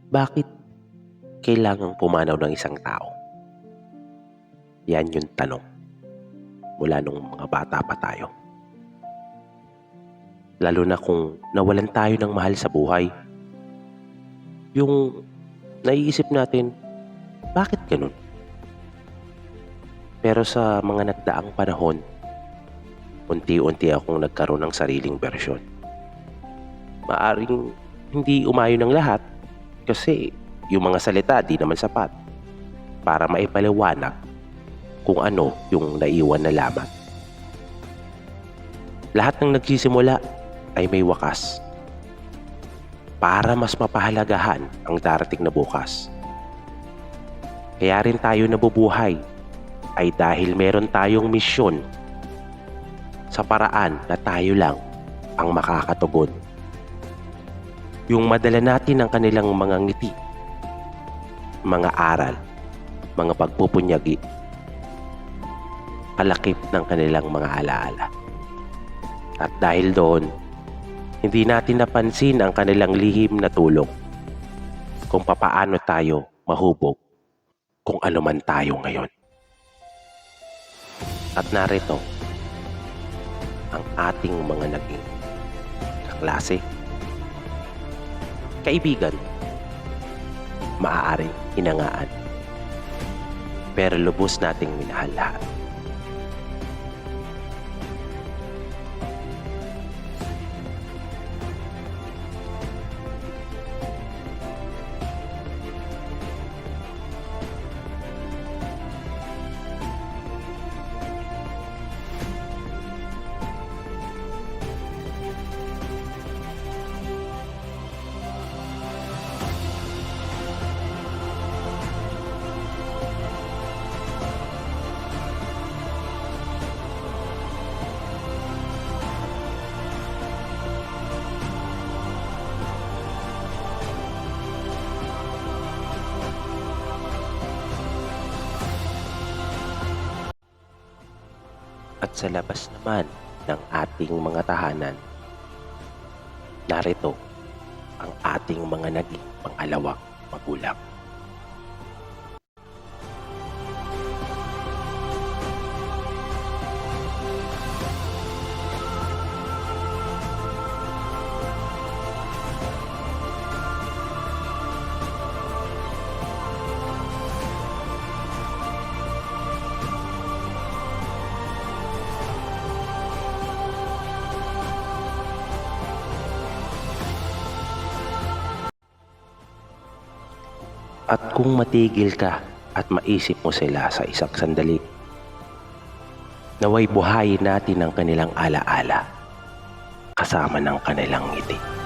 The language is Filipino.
Bakit kailangang pumanaw ng isang tao? Yan yung tanong mula nung mga bata pa tayo. Lalo na kung nawalan tayo ng mahal sa buhay. Yung naiisip natin, bakit ganun? Pero sa mga nagdaang panahon, unti-unti akong nagkaroon ng sariling bersyon. Maaring hindi umayon ng lahat kasi yung mga salita di naman sapat para maipaliwanag kung ano yung naiwan na lamat. Lahat ng nagsisimula ay may wakas para mas mapahalagahan ang darating na bukas. Kaya rin tayo nabubuhay ay dahil meron tayong misyon sa paraan na tayo lang ang makakatugon. Yung madala natin ang kanilang mga ngiti, mga aral, mga pagpupunyagi, kalakip ng kanilang mga alaala. At dahil doon, hindi natin napansin ang kanilang lihim na tulong kung papaano tayo mahubog kung ano man tayo ngayon. At narito ang ating mga naging kaklase, kaibigan, maaaring hinangaan, pero lubos nating minahal lahat. At sa labas naman ng ating mga tahanan, narito ang ating mga naging pangalawang magulang. At kung matigil ka at maisip mo sila sa isang sandali, naway buhayin natin ang kanilang alaala kasama ng kanilang ngiti.